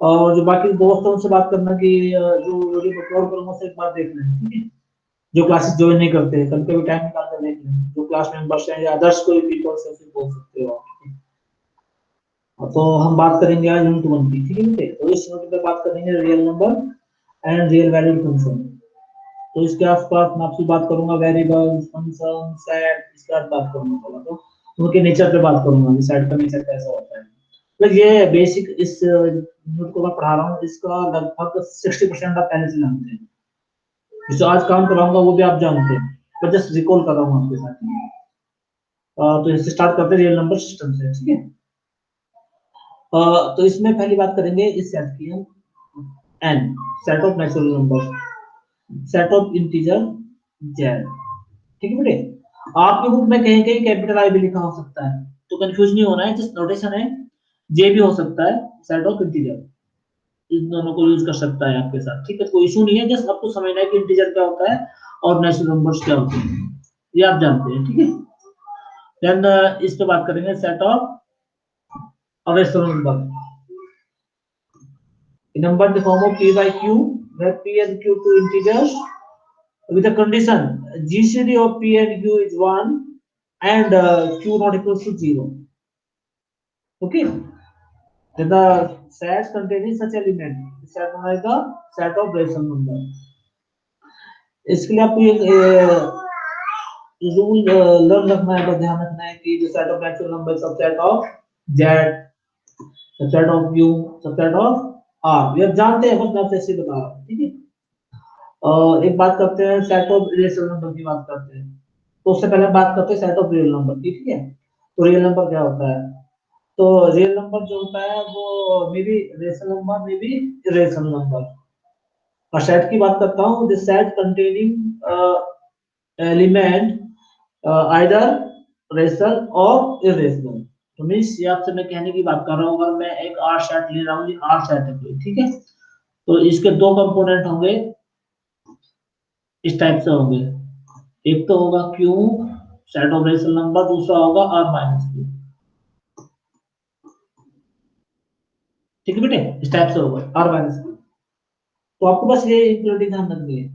और जो बाकी दोस्त हैं उनसे बात करना कि जो वीडियो अपलोड करूंगा उसे एक बार देख लें, ठीक है। जो क्लासेस ज्वाइन नहीं करते हैं, कभी कभी टाइम निकाल कर देख लें, जो क्लास मेंबर्स हैं या अदर्स कोई पीपल्स ऐसे बोल सकते हो आप, ठीक है। तो हम बात करेंगे आज यूनिट 1 की, ठीक है बेटे। तो इस यूनिट में बात करेंगे real number and real valued function. तो इसके आसपास मैं आपसे बात करूंगा वेरिएबल्स, फंक्शन, सेट, इसके बाद बात करूंगा थोड़ा तो उनके नेचर पे बात करूंगा कि सेट का नेचर कैसा होता है। तो ये बेसिक इस यूनिट को मैं पढ़ा रहा हूँ, इसका लगभग 60% आप पहले से जानते हैं। जो आज काम कराऊंगा वो भी आप जानते हैं, पर जस्ट रिकॉल कर रहा हूँ आपके साथ। तो इससे स्टार्ट करते हैं रियल नंबर सिस्टम से, ठीक है। तो इसमें पहली बात करेंगे इस सेट की हम, N, set of natural number, set of integer Z, ठीक है बेटे। आपके बुक में कहीं कहीं कैपिटल आई भी लिखा हो सकता है, तो कंफ्यूज नहीं होना है, जस्ट नोटेशन है। जे भी हो सकता है, सेट ऑफ इंटीजर, इन दोनों को यूज कर सकता है आपके साथ, ठीक है। कोई इशू नहीं है, जस्ट आपको समझना है कि इंटीजर क्या होता है और नेचुरल नंबर्स क्या होते हैं, ये आप जानते हैं, ठीक है। देन इस पे बात करेंगे set of rational number, number in the form of p by q, where p and q two integers with a condition gcd of p and q is 1 and q not equals to 0. Okay, then the sets containing such element is set known as the set of rational number. इसके लिए आपको ये rule learn रखना है, ध्यान रखना है कि जो set of natural number subset of z, subset of u, subset of r, ये आप जानते हैं, बस मैं आपसे ऐसे बता रहा हूँ, ठीक है। एक बात करते हैं सेट ऑफ रियल नंबर की बात करते हैं। तो उससे पहले बात करते हैं सेट ऑफ रियल नंबर की, ठीक है। तो रियल नंबर क्या होता है? तो रियल नंबर जो होता है वो may be rational number, may be irrational number. और सेट की बात करता हूँ, this set containing element either rational और इरेशनल। तो मींस ये आपसे मैं कहने की बात कर रहा हूँ, अगर मैं एक आर सेट ले रहा हूँ, ये आर सेट है कोई, ठीक है। तो इसके दो कंपोनेंट होंगे, इस टाइप से होंगे। एक तो होगा Q, set of rational number, दूसरा होगा R माइनस Q, ठीक है बेटे, इस टाइप से होगा R माइनस Q। तो आपको बस ये इक्वलिटी ध्यान रखनी है।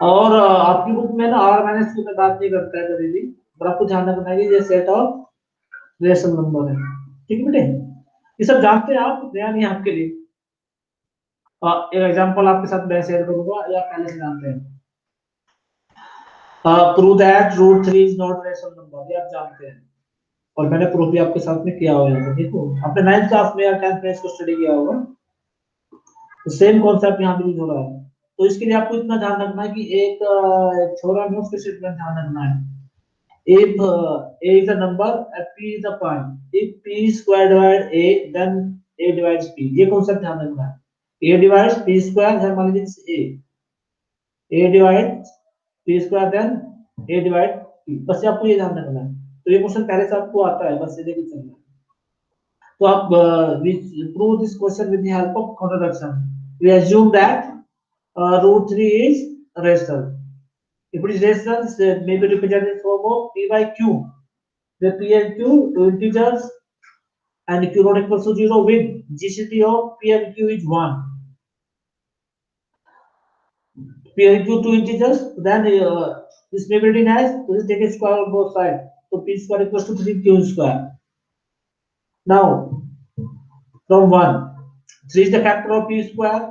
और आपकी बुक में ना R माइनस Q पे बात नहीं करता है कभी भी, पर आपको ध्यान रखना है कि ये सेट ऑफ रेशनल नंबर है, ठीक है बेटे। ये सब जानते हैं आप, नया नहीं आपके लिए। एक एग्जांपल आपके साथ मैं शेयर करूंगा, या पहले से जानते हैं। Prove that root 3 is not rational number, ये आप जानते हैं, और मैंने प्रूफ भी आपके साथ में किया हुआ है। देखो आपने 9th क्लास में या 10th में इसको स्टडी किया होगा, तो सेम कॉन्सेप्ट यहाँ पे यूज हो रहा है। तो इसके लिए आपको इतना ध्यान रखना है कि एक छोरा में उसके स्टेटमेंट ध्यान रखना है। if a is a number and p is a point, if p square divide a then a divides p, ये कॉन्सेप्ट ध्यान रखना है। a divides p square, then मान लीजिए a divides p square then a divide p, बस आपको ये ध्यान रखना है। तो ये क्वेश्चन पहले से आपको आता है, बस ये देखिए चलना है। तो आप prove this question with the help of contradiction. We assume that root 3 is rational. If it is rational, it may be represented in form of p by q, where p and q two integers and q not equals to 0 with GCD of p and q is 1. P and q two integers, then this may be written as, so just take a square on both sides. So p square equals to 3q square. Now from 1, 3 is the factor of p square.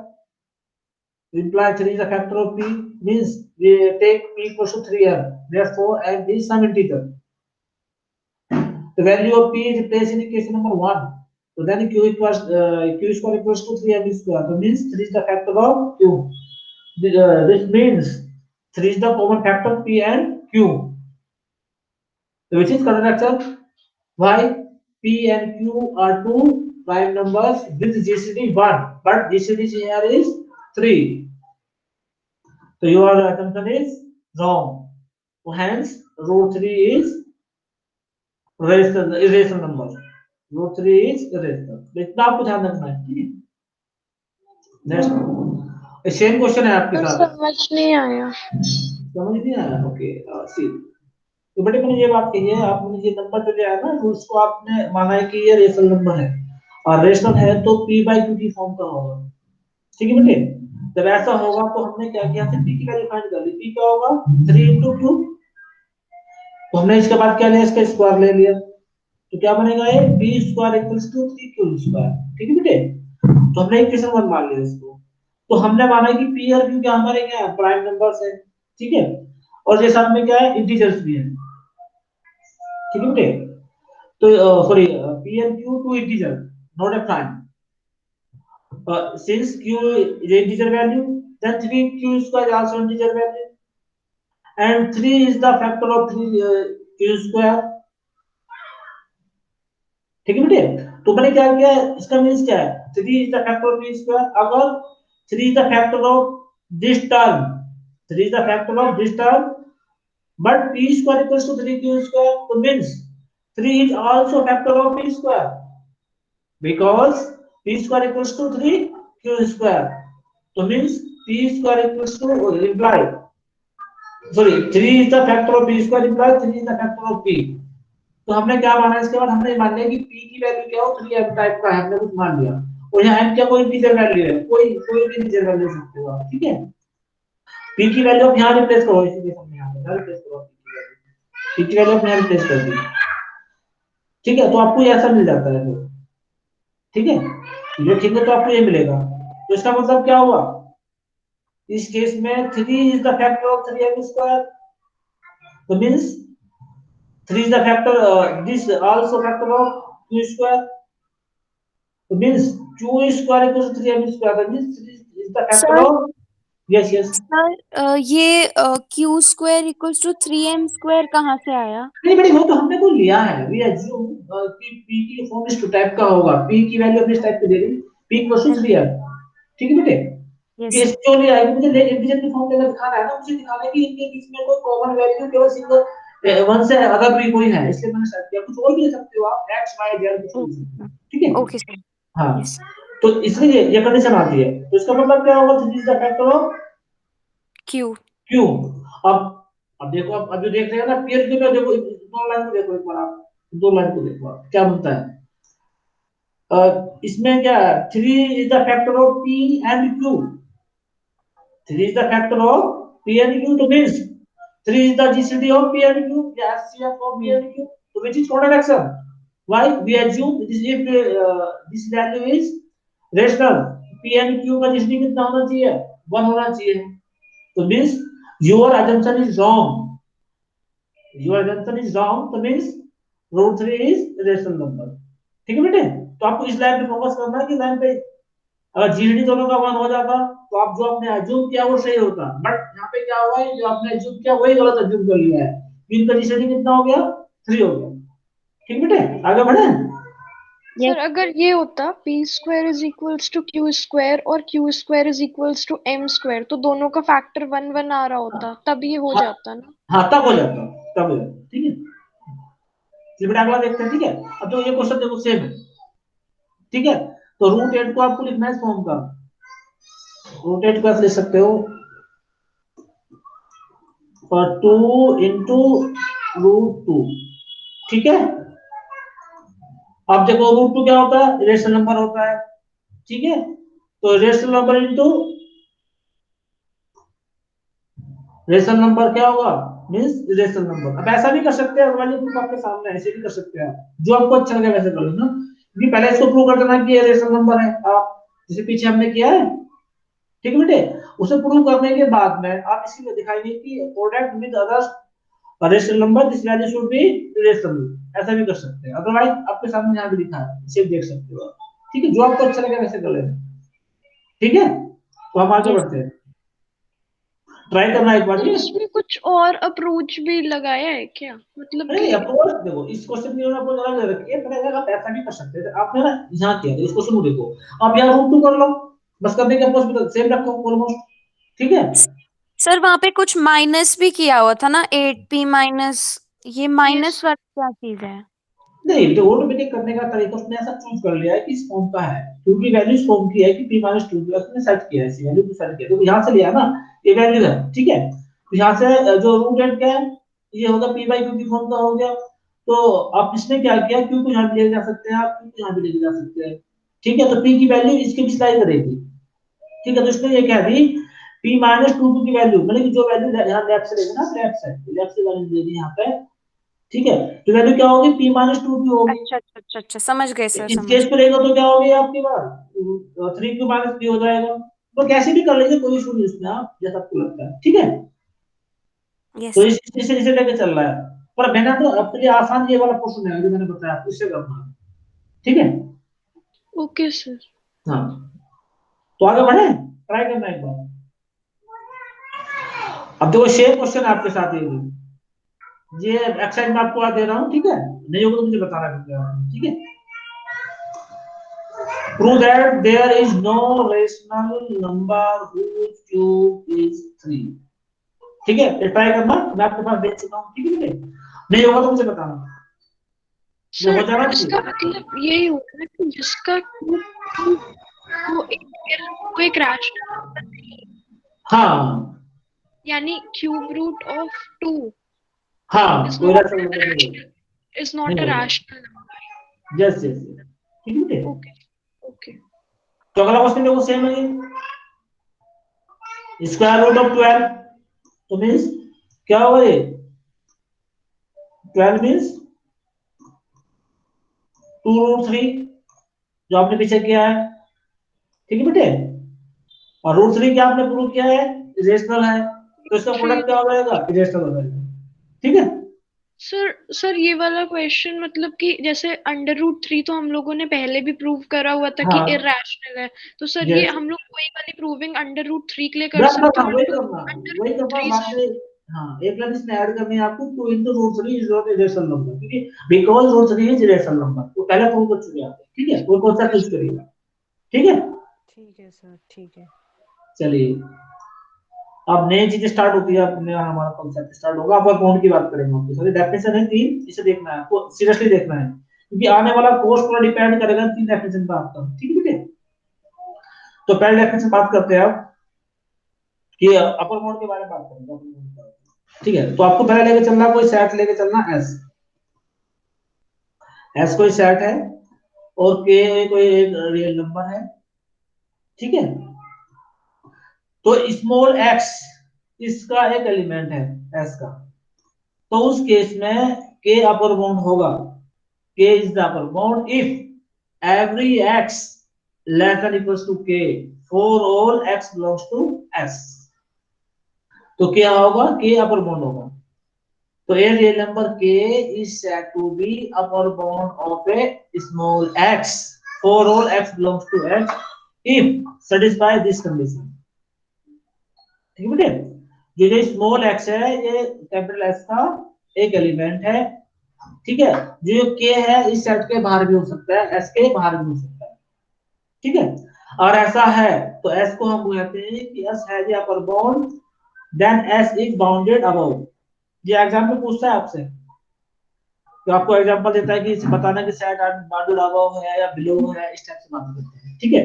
Imply 3 is a factor of p, means we take p equals to 3m. Therefore, m is some integer. The value of p is placed in equation number 1. So then q square equals to 3m square. So means 3 is the factor of q. This means 3 is the common factor of p and q. So which is contradiction? Why? P and q are two prime numbers with GCD 1, but GCD here is 3. So your assumption is wrong. So hence root 3 is irrational number. Root 3 is irrational. इतना आपको ध्यान रखना है, ठीक है। Next same question है आपके साथ। समझ नहीं आया। समझ नहीं आया? ओके सी। तो बेटे मैंने ये बात कही है, आपने ये नंबर जो लिया है ना, उसको आपने माना है कि ये रेशनल नंबर है, और रेशनल है तो p बाई क्यू की फॉर्म का होगा। ठीक है बेटे, जब ऐसा होगा तो हमने क्या किया, p की वैल्यू फाइंड कर ली। p क्या होगा 3 into q, तो हमने इसके बाद क्या लिया, इसका स्क्वायर ले लिया, तो क्या बनेगा ये p square equals to 3q square. ठीक है बेटे, तो हमने इक्वेशन 1 मान लिया इसको। तो हमने माना कि p और q क्या हमारे क्या है, प्राइम नंबर्स है। ठीक है, और ये साथ में क्या है, इंटीजर्स भी है। ठीक है बेटे, तो sorry, p and q two integer, not a prime. Since q is integer value, then 3q square is also integer value, and 3 is the factor of 3 q square. ठीक है बेटे, तो मैंने क्या किया, इसका मीन्स क्या है, 3 is the factor of q square। अगर 3 is the factor of this term, 3 is the factor of this term, but p square equals to 3q square, so means 3 is also factor of p square, because p square equals to 3q square, so means p square equals to imply, sorry, 3 is the factor of p square implies 3 is the factor of p। तो हमने क्या माना, इसके बाद हमने मान लिया कि p की वैल्यू क्या हो, 3m टाइप का है, हमने कुछ मान लिया। और यहाँ m क्या कोई इंटीजर वैल्यू है, कोई कोई भी इंटीजर वैल्यू ले सकते हो आप। ठीक है, p की वैल्यू आप यहाँ रिप्लेस करो, इसी के सामने यहाँ पे रिप्लेस करो, p की वैल्यू आप यहाँ रिप्लेस कर दी। ठीक है, तो आपको ऐसा मिल जाता है फिर। ठीक है, ये ठीक है, तो आपको ये मिलेगा। तो इसका मतलब क्या हुआ, इस केस में 3 is the factor of 3m square, so means 3 is the factor, this also factor of q square, so means q square equals to 3m square, that means 3 is the factor sir of, yes yes। Sir ये Q square equals to 3m square कहाँ से आया? नहीं बेटी, वो तो हमने को लिया है, वी एज्यूम कि p की फॉर्म इस टाइप का होगा, p की वैल्यू अपने इस टाइप पे दे दी, p इक्वल्स टू 3m। ठीक है बेटे, यस ये सर। जो लिया है, मुझे इंटीजर की फॉर्म में दिखाना है ना, मुझे दिखाना है कि इनके बीच में कोई कॉमन वैल्यू केवल सिंगल वन से अदर भी कोई है, इसलिए मैंने सेट किया। कुछ और भी ले सकते हो आप, x y z कुछ भी ले ओके सकते हो। सर। ठीक है, ओके सर। हाँ, यस। तो इसलिए ये कंडीशन आती है, तो इसका मतलब क्या होगा, this is the factor of Q. q। अब देखो, अब जो देख रहे हैं ना, पीयर क्यू में देखो, दो लाइन को देखो एक बार आप, दो लाइन को देखो आप, क्या बनता है। इसमें क्या, 3 is the factor of p and q, 3 is the factor of p and q, so means 3 is the GCD of p and q, the HCF of p and q, so which is contradiction। Why? We assume this, if this value is rational, p and q का GCD कितना होना चाहिए, 1 होना चाहिए, so means your assumption is wrong, your assumption is wrong, so means root 3 is rational number। ठीक है बेटे, तो आपको इस लाइन पे फोकस करना है कि लाइन पे अगर जीडी दोनों का 1 हो जाता तो आप जो आपने अज्यूम किया वो सही होता, बट यहाँ पे क्या हुआ है, जो आपने अज्यूम किया वही गलत अज्यूम कर लिया है। इनका जीडी कितना हो गया, 3 हो गया। ठीक बेटे, आगे बढ़े। यस सर अगर ये होता p square is equals to q square और q square is equals to m square, तो दोनों का फैक्टर 1 1 आ रहा होता, तब ये हो हाँ, जाता ना। हाँ तब हो जाता, तब हो जाता। ठीक है, चलिए बेटा अगला देखते हैं। ठीक है, अब तो ये क्वेश्चन देखो सेम है। ठीक है, तो रूट 8 को आपको लिखना है इस फॉर्म का, रूट 8 को आप लिख सकते हो और 2 इंटू रूट 2। ठीक है, अब देखो रूट 2 क्या होता है, रेशनल नंबर होता है। ठीक है, तो rational number into rational number क्या होगा, मींस रेशनल नंबर। अब ऐसा भी कर सकते हैं, वाली प्रूफ आपके सामने है, ऐसे भी कर सकते हैं आप, जो आपको अच्छा लगे वैसे कर लेना। क्योंकि पहले इसको प्रूव कर देना कि ये रेशनल नंबर है, आप जैसे पीछे हमने किया है। ठीक है बेटे, उसे प्रूव करने के बाद में आप इसी में दिखाएंगे कि product with other rational number this value should B rational, ऐसा भी कर सकते हैं। अदरवाइज आपके सामने यहाँ भी लिखा है, इसे देख सकते हो आप। ठीक है, जो आपको अच्छा लगे वैसे कर लेना। ठीक है, तो हम आगे यस। बढ़ते हैं, ट्राई करना एक बार। सर ठीक है, इसमें कुछ और अप्रोच भी लगाया है क्या, मतलब नहीं कि अप्रोच देखो, इस क्वेश्चन की अप्रोच अलग ले रखी है, पहले अगर आप ऐसा भी कर सकते थे, आपने ना यहाँ किया था, इस क्वेश्चन को देखो, आप यहाँ रूट 2 कर लो, बस करने की अप्रोच भी सेम रखो ऑलमोस्ट। ठीक है, सर वहाँ पे कुछ माइनस भी किया हुआ था ना, 8p माइनस, ये ये माइनस वाला क्या चीज है? नहीं तो ऑटोमेटिक करने का तरीका उसने ऐसा चूज कर लिया है कि इस फॉर्म का है, क्योंकि वैल्यू इस फॉर्म की है कि p माइनस 2 उसने सेट किया है, इसी वैल्यू को सेट किया, तो यहाँ से लिया ना, ये वैल्यू है। ठीक है, तो यहाँ से जो रूट एट क्या है, ये होगा p बाई क्यू की फॉर्म का हो गया। तो आप इसमें क्या किया, क्यू को यहाँ भी ले जा सकते हैं आप, क्यू को यहाँ भी ले जा सकते हैं। ठीक है, तो p की वैल्यू इसके बीच लाई करेगी। ठीक है, तो इसने ये कह दी p माइनस टू की वैल्यू, मतलब कि जो वैल्यू यहाँ लेफ्ट से लेंगे ना, लेफ्ट से वैल्यू दे दी यहाँ पे। ठीक है, तो वैल्यू क्या होगी, p माइनस टू की होगी। अच्छा अच्छा अच्छा अच्छा, समझ गए सर, इस समझ केस गए। पे रहेगा तो क्या होगी आपके पास, 3q माइनस p हो जाएगा। तो कैसे भी कर लीजिए, कोई इशू नहीं इसमें, आप जैसा आपको लगता है। ठीक है, यस तो सर। इसे लेके चल रहा है। पर मैंने तो आपके लिए आसान ये वाला क्वेश्चन है जो मैंने बताया आपको, इससे करना है। ठीक है, ओके सर। हाँ, तो आगे बढ़े, ट्राई करना एक बार। अब देखो सेम क्वेश्चन आपके साथ ये एक्सरसाइज मैं आपको आज दे रहा हूँ। ठीक है, नहीं होगा तो मुझे बताना है। ठीक है, prove that there is no rational number whose cube is 3। ठीक है, ये ट्राई करना, मैं आपके पास भेज चुका हूँ। ठीक है, नहीं होगा तो मुझे बताना, ये हो सर जाना इसका चाहिए। मतलब यही होगा ना कि जिसका क्यूब वो एक रैशनल नंबर नहीं है, हाँ यानी क्यूब रूट ऑफ 2 हाँ, इज कोई नॉट राशनल नंबर नहीं रैशनल, होगा, इज नहीं नॉट अ होगा। Rational number. यस यस, ठीक है। Okay okay. तो अगला क्वेश्चन देखो, सेम है, स्क्वायर रूट ऑफ 12, तो मीन्स क्या होगा ये, 12 मीन्स 2√3, जो आपने पीछे किया है। ठीक है बेटे, और √3 क्या आपने प्रूव किया है, इरेशनल है, तो इसका थ्री। प्रोडक्ट क्या हो जाएगा, इरेशनल हो जाएगा। ठीक है, सर सर ये वाला क्वेश्चन मतलब कि जैसे अंडर रूट 3 तो हम लोगों ने पहले भी प्रूव करा हुआ था कि हाँ, इररेशनल है, तो सर ये यस, हम लोग वही वाली प्रूविंग अंडर रूट 3 के लिए कर बस सकते हाँ, हैं, वही और करना, अंडर वही रूट करना थ्री बाद से। में। हाँ, एक लाइन इसमें ऐड करनी है आपको, 2 into √3 is not a rational number, क्योंकि बिकॉज √3 is rational number, वो पहले प्रूव कर चुके हैं आप। ठीक है, कोई कॉन्सेप्ट यूज करिएगा। ठीक है, ठीक है सर, ठीक है। चलिए, अब नई चीजें स्टार्ट होती है, अपने हमारा कॉन्सेप्ट स्टार्ट होगा। अपर बाउंड की बात करेंगे आपके साथ, डेफिनेशन है 3, इसे देखना है आपको, सीरियसली देखना है, क्योंकि आने वाला कोर्स पूरा डिपेंड करेगा 3 डेफिनेशन पे आपका। ठीक है बेटे, तो पहले डेफिनेशन बात करते हैं आप कि अपर बाउंड के बारे में बात करेंगे, upper bound के बारे में। ठीक है, तो आपको पहले लेके चलना, कोई सेट लेके चलना एस, एस कोई सेट है, और के कोई एक रियल नंबर है। ठीक है, तो स्मॉल एक्स इसका एक एलिमेंट है, एस का, तो उस केस में के अपर बाउंड होगा, k is the upper bound if every x less than equals to k for all x belongs to s। तो क्या होगा, k अपर बाउंड होगा, तो a real number k is said to be upper bound of a small x for all x belongs to s if satisfy this condition। ठीक है बेटे, जो small x है ये कैपिटल S का एक एलिमेंट है। ठीक है, जो k है इस सेट के बाहर भी हो सकता है, s के बाहर भी हो सकता है। ठीक है, और ऐसा है तो s को हम कहते हैं कि s है the upper bound, then s is bounded above. ये एग्जांपल पूछता है आपसे, तो आपको एग्जांपल देता है कि इसे बताना कि सेट बाउंडेड अबव है या बिलो है, इस टाइप से बात करते हैं। ठीक है,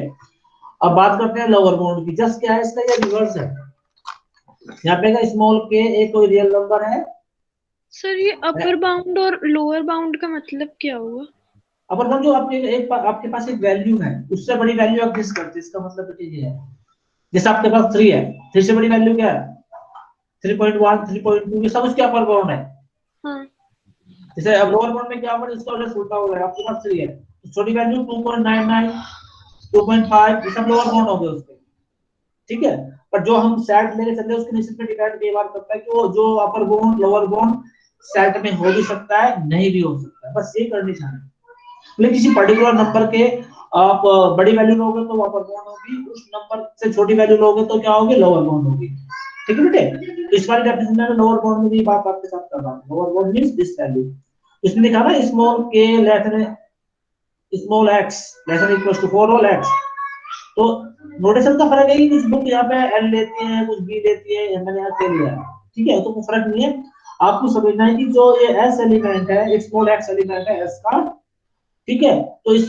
अब बात करते हैं लोअर बाउंड की। जस्ट क्या है इसका, ये रिवर्स है। यहाँ पे स्मॉल k एक कोई रियल नंबर है। सर ये अपर बाउंड और लोअर बाउंड का मतलब क्या हुआ? अपर बाउंड जो आपके पास एक वैल्यू है, उससे बड़ी वैल्यू आप गेस करते हैं, इसका मतलब बेटे ये है, जैसे आपके पास 3 है, 3 से बड़ी वैल्यू क्या है, 3.1 3.2, ये सब उसके अपर बाउंड है। हाँ। जैसे अब लोअर बाउंड में क्या होगा, इसका उल्टा उल्टा हो रहा है, आपके पास 3 है तो छोटी वैल्यू 2.99 2.5, ये सब लोअर बाउंड हो गए उसके। ठीक है, पर जो हम सेट लेके चलते हैं उसके निश्चित पे डिपेंड कई बार करता है कि वो जो upper bound lower bound set में हो भी सकता है, नहीं भी हो सकता है, बस ये कंडीशन है। मतलब किसी पर्टिकुलर नंबर के आप बड़ी वैल्यू लोगे तो अपर बाउंड होगी, उस नंबर से छोटी वैल्यू लोगे तो क्या होगी, लोअर बाउंड होगी। ठीक है बेटे, तो इस वाली डेफिनेशन में लोअर बाउंड में भी बात आपके साथ कर रहा हूं। Lower bound means this value, इसमें लिखा ना small k less than small x less than equals to for all x। तो नोटेशन का फर्क है कि कुछ बुक यहाँ पे l लेती है, कुछ b लेती है, मैंने यहाँ k लिया है। ठीक है, तो कोई फर्क नहीं है, आपको समझना है कि जो ये s एलिमेंट है, स्मॉल x एलिमेंट है s का। ठीक है, तो इस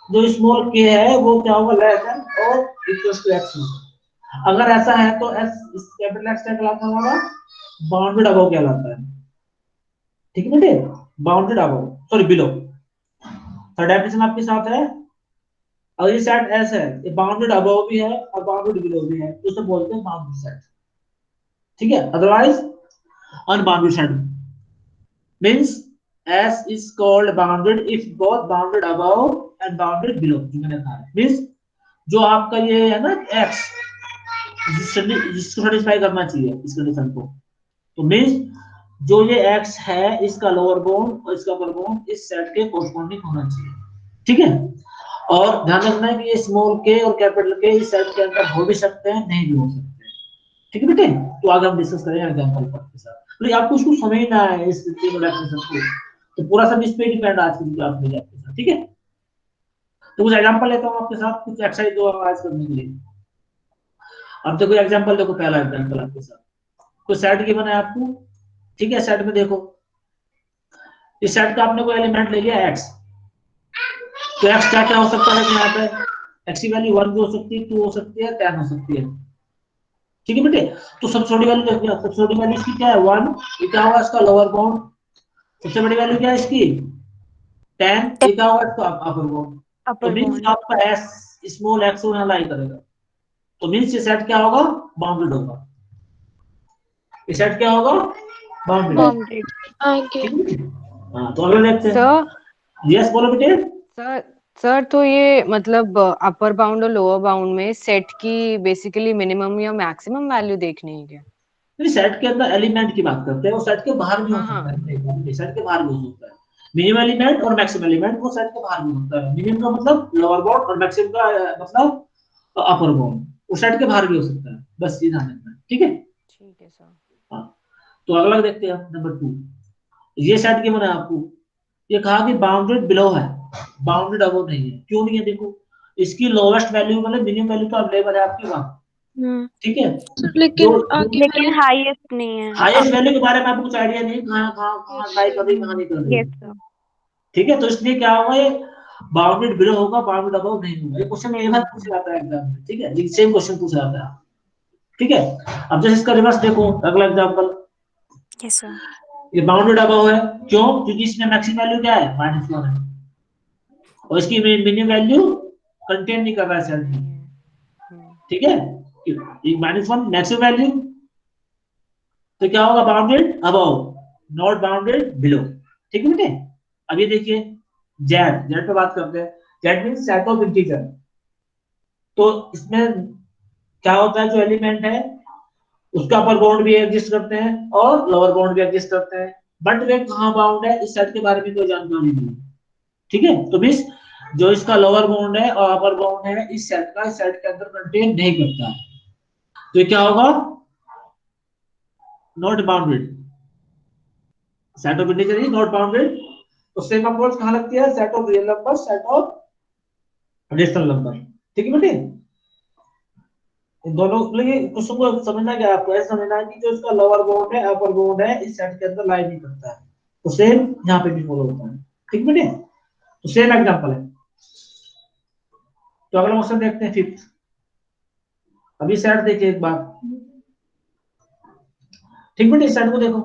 जो स्मॉल k है वो क्या होगा, लेस देन और इक्वल्स टू x। अगर ऐसा है तो s इस कैपिटल x क्या कहलाता है हमारा, बाउंडेड अबव कहलाता है। ठीक है बेटे, bounded above, sorry below. Third definition आपके साथ है, और ये सेट ऐसा है, ये बाउंडेड अबव भी है और बाउंडेड बिलो भी है, तो उसे बोलते हैं बाउंडेड सेट। ठीक है, otherwise unbounded set means S is called bounded if both bounded above and bounded below, जो मैंने कहा है मींस जो आपका ये है ना x जिसको सेटिस्फाई करना चाहिए इस कंडीशन को, तो मींस जो ये x है इसका लोअर बाउंड और इसका अपर बाउंड इस सेट के कोरस्पॉन्डिंग होना चाहिए। ठीक है, और ध्यान रखना है कि ये स्मॉल के और कैपिटल के इस सेट के अंदर हो भी सकते हैं, नहीं भी हो सकते हैं। ठीक है बेटे, तो आगे हम डिस्कस करेंगे एग्जांपल के साथ। तो आपको इसको समझना है इस तीनों डेफिनेशन को, तो पूरा सब इस पे डिपेंड आज की क्लास में आपके साथ। ठीक है, तो कुछ एग्जांपल लेता हूं आपके साथ, कुछ एक्सरसाइज दो आज करने के लिए। अब देखो एग्जांपल, देखो पहला एग्जांपल आपके साथ, कोई सेट गिवन है आपको। ठीक है, सेट में देखो इस सेट का आपने कोई एलिमेंट ले लिया x, तो x क्या क्या हो सकता है यहाँ पे, x की वैल्यू 1 भी हो सकती है, 2 हो सकती है, 10 हो सकती है। ठीक है बेटे, तो सबसे छोटी वैल्यू देखिए, सबसे छोटी वैल्यू इसकी क्या है 1, ये क्या होगा इसका लोअर बाउंड। सबसे बड़ी वैल्यू क्या है इसकी 10, ये क्या होगा इसका अपर बाउंड। तो अपर मींस बाउंड। आपका s स्मॉल x को यहाँ लाई करेगा, तो मींस ये सेट क्या होगा बाउंडेड होगा, ये सेट क्या होगा बाउंडेड। बाउंडेड। आगे ठीक है, हाँ तो अगला देखते हैं। सर यस बोलो बेटे। सर सर तो ये मतलब अपर बाउंड और लोअर बाउंड में सेट की बेसिकली मिनिमम या मैक्सिमम वैल्यू देखनी है क्या? नहीं, सेट के अंदर एलिमेंट की बात करते हैं, वो सेट के बाहर भी हो हाँ सकता हाँ है, सेट के बाहर भी हो सकता है। मिनिमम एलिमेंट और मैक्सिमम एलिमेंट वो सेट के बाहर भी होता है। मिनिमम का मतलब लोअर बाउंड और मैक्सिमम का मतलब अपर बाउंड, वो सेट के बाहर भी हो सकता है, बस ये ध्यान रखना है। ठीक है, ठीक है सर। हाँ तो अगला देखते हैं नंबर 2। ये सेट के मैंने आपको ये कहा कि बाउंडेड बिलो है, बाउंडेड अबव नहीं है। क्यों नहीं है, देखो इसकी लोवेस्ट वैल्यू मतलब मिनिमम वैल्यू तो अवेलेबल है आपके वहां। ठीक है, लेकिन जो आगे लेकिन मैंने हाईएस्ट नहीं है। हाईएस्ट वैल्यू के बारे में आपको कुछ आइडिया नहीं, कहाँ कहाँ कहाँ लाई कर रही कहाँ नहीं कर रही। Yes sir. ठीक है, तो इसलिए क्या होगा, ये बाउंडेड बिलो होगा, बाउंडेड अबव नहीं होगा। ये क्वेश्चन नहीं कई बार होगा। पूछा जाता है एग्जाम में। ठीक है, सेम क्वेश्चन पूछा जाता है। ठीक है, अब जैसे इसका रिवर्स देखो, अगला एग्जांपल, यस सर। ये बाउंडेड अबव है, क्यों, क्योंकि इसमें मैक्सिमम वैल्यू क्या है -1 है, और इसकी मिनिमम वैल्यू कंटेन नहीं कर रहा है सेट नहीं में। है। ठीक है, ये -1 मैक्सिमम वैल्यू, तो क्या होगा bounded above, not bounded below. ठीक है बेटे, अब ये देखिए जेड, जेड पे बात करते हैं। Z means set of integer. तो इसमें क्या होता है, जो एलिमेंट है उसका अपर बाउंड भी एग्जिस्ट करते हैं और लोअर बाउंड भी एग्जिस्ट करते हैं, बट वे कहां बाउंड है इस सेट के बारे में कोई जानकारी नहीं है। ठीक है, तो मींस जो इसका लोअर बाउंड है और अपर बाउंड है इस सेट का इस सेट के अंदर कंटेन नहीं करता है, तो ये क्या होगा not bounded, set of integer is not bounded. तो सेम अप्रोच कहां लगती है, set of real number, set of rational number. ठीक है बेटे, इन दोनों लिए क्वेश्चन को समझना क्या है आपको, ऐसा समझना है कि जो इसका लोअर बाउंड है अपर बाउंड है इस सेट के अंदर लाई नहीं करता है, तो सेम यहाँ पे भी फॉलो होता है। ठीक बेटे, तो सेम एग्जांपल है। तो अगला क्वेश्चन देखते हैं 5th। अभी सेट देखिए एक बार। ठीक बेटे, इस सेट को देखो,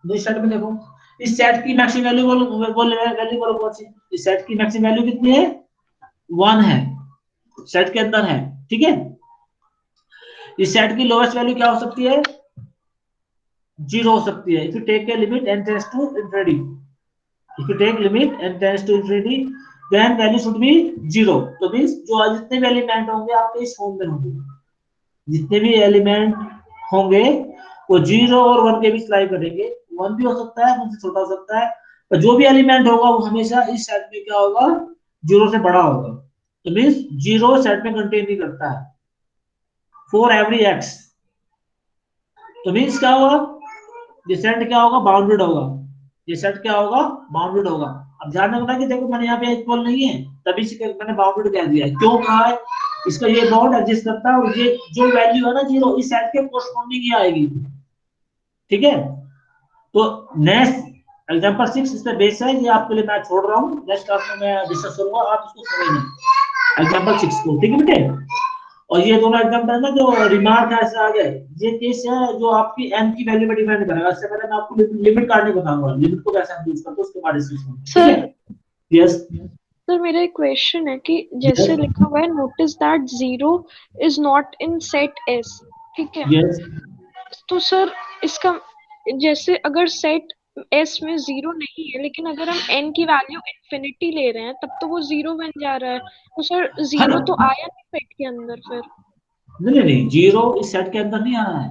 दो सेट में देखो, इस सेट की मैक्सिमम वैल्यू वैल्यू बोलो कौन सी, इस सेट की मैक्सिमम वैल्यू कितनी है 1 है, सेट के अंदर है। ठीक है, इस सेट की लोएस्ट वैल्यू क्या हो सकती है 0 हो सकती है। If you take a limit n tends to infinity, if you take limit n tends to infinity then value should be 0। तो मींस जो जितने भी एलिमेंट होंगे आपके इस फॉर्म में होंगे, जितने भी एलिमेंट होंगे वो 0 और 1 के बीच लाई करेंगे। 1 भी हो सकता है, 1 से छोटा हो सकता है, पर जो भी एलिमेंट होगा वो हमेशा इस सेट में क्या होगा 0 से बड़ा होगा। तो मींस 0 सेट में कंटेन नहीं करता है फॉर एवरी x। तो मींस क्या होगा, ये सेट क्या होगा बाउंडेड होगा, ये सेट क्या होगा बाउंडेड होगा। अब ध्यान रखना कि देखो मैंने यहाँ पे इक्वल नहीं है तभी से मैंने बाउंडेड कह दिया है। क्यों कहा है, इसका ये बाउंड एग्जिस्ट करता है और ये जो वैल्यू है ना 0 इस सेट के कोरस्पॉन्डिंग ही आएगी। ठीक है, तो नेक्स्ट एग्जांपल 6 इस पे बेस है, ये आपके लिए मैं छोड़ रहा हूँ, नेक्स्ट क्लास में मैं डिस्कस करूंगा, आप इसको समझना एग्जांपल 6 को। ठीक है बेटे, और ये दोनों एग्जांपल है ना जो रिमार्क ऐसे आ गए, ये केस है जो आपकी n की वैल्यू पर डिपेंड करेगा। इससे पहले मैं आपको लिमिट काटने बताऊंगा, लिमिट को कैसे हम यूज करते हैं उसके बाद डिस्कस करेंगे। ठीक है, यस सर मेरा एक क्वेश्चन है कि जैसे Yes. लिखा हुआ है notice that 0 is not in set S, ठीक है? Yes. तो सर इसका जैसे अगर सेट एस में 0 नहीं है लेकिन अगर हम n की वैल्यू इंफिनिटी ले रहे हैं तब तो वो 0 बन जा रहा है, तो सर 0 तो आया नहीं सेट के अंदर फिर। नहीं, जीरो इस सेट के अंदर नहीं आना है।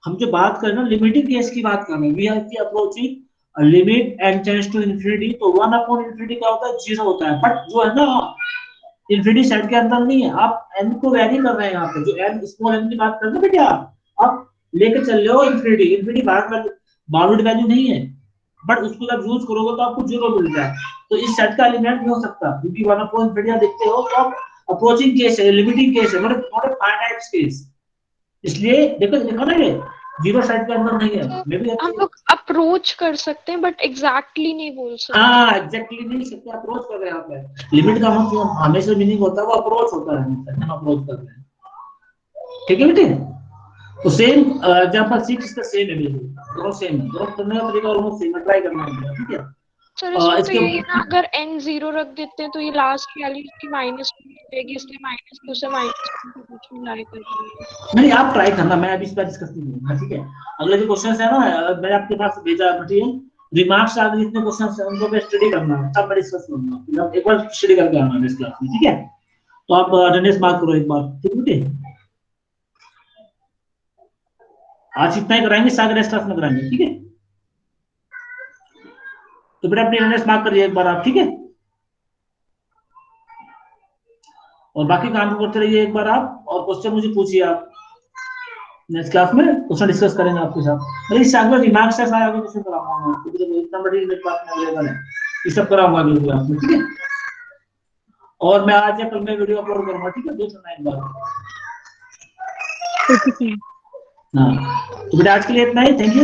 हम जो बात कर रहे हैं लिमिटिंग केस की बात कर रहे हैं। वी आर की approaching limit n tends to infinity, तो 1 अपॉन इंफिनिटी क्या होता है, जीरो होता है। बट जो है ना इंफिनिटी सेट के अंदर नहीं है, आप n को वैरी कर रहे हैं यहाँ पे, जो n स्मॉल n की बात कर रहे हैं बेटा, आप लेके चल रहे हो इंफिनिटी। इंफिनिटी बाउंडेड वैल्यू नहीं है, बट उसको जब यूज करोगे तो आपको जीरो मिलता है। तो इस सेट का एलिमेंट नहीं हो सकता, क्योंकि 1 अपॉन इंफिनिटी देखते हो तो आप अप्रोचिंग केस है, लिमिटिंग केस है, नॉट अ फाइनाइट केस। इसलिए देखो लिखा ना ये जीरो सेट के अंदर नहीं है। मे बी हम लोग अप्रोच कर सकते हैं बट एग्जैक्टली नहीं बोल सकते। हाँ एग्जैक्टली नहीं सकते, अप्रोच कर रहे हैं यहाँ पे। लिमिट का मतलब हमेशा मीनिंग होता है वो अप्रोच होता है, हम अप्रोच कर रहे हैं। ठीक है बेटे, तो सेम एग्जांपल 6 इसका सेम है, बिल्कुल दोनों सेम है, दोनों करने का तरीका ऑलमोस्ट सेम है, ट्राई करना है। ठीक है, सर इसमें तो इसके यही है ना, अगर n 0 रख देते हैं तो ये लास्ट वैल्यू इसकी -2 मिलेगी, इसलिए -2 से -2 के बीच में लाई कर देंगे। नहीं आप ट्राई करना, मैं अभी इस पर डिस्कस नहीं करूंगा। ठीक है, अगले जो क्वेश्चन है ना मैंने आपके पास भेजा मटेरियल, रिमार्क्स आगे जितने क्वेश्चन है उनको मैं स्टडी करना है, तब मैं डिस्कस करूंगा। आप एक बार स्टडी करके आना इस क्लास में। ठीक है, तो आप अटेंडेंस मार्क करो एक बार। ठीक है, आज इतना ही कराएंगे, सागर नेक्स्ट क्लास में कराएंगे। ठीक है, तो बेटा अपनी अटेंडेंस मार्क करिए एक बार आप। ठीक है, और बाकी काम करते रहिए एक बार आप, और क्वेश्चन मुझे पूछिए आप। नेक्स्ट क्लास में क्वेश्चन डिस्कस करेंगे आपके साथ। अरे इससे अगला रिमार्क्स से आगे क्वेश्चन कराऊंगा मैं आपको, क्योंकि इतना बड़ी मेरे पास में अवेलेबल है, ये सब कराऊंगा अगले क्लास में। ठीक है, और मैं आज या कल में वीडियो अपलोड करूंगा। ठीक है, देख लेना एक बार। हाँ, तो बेटा आज के लिए इतना ही, थैंक यू।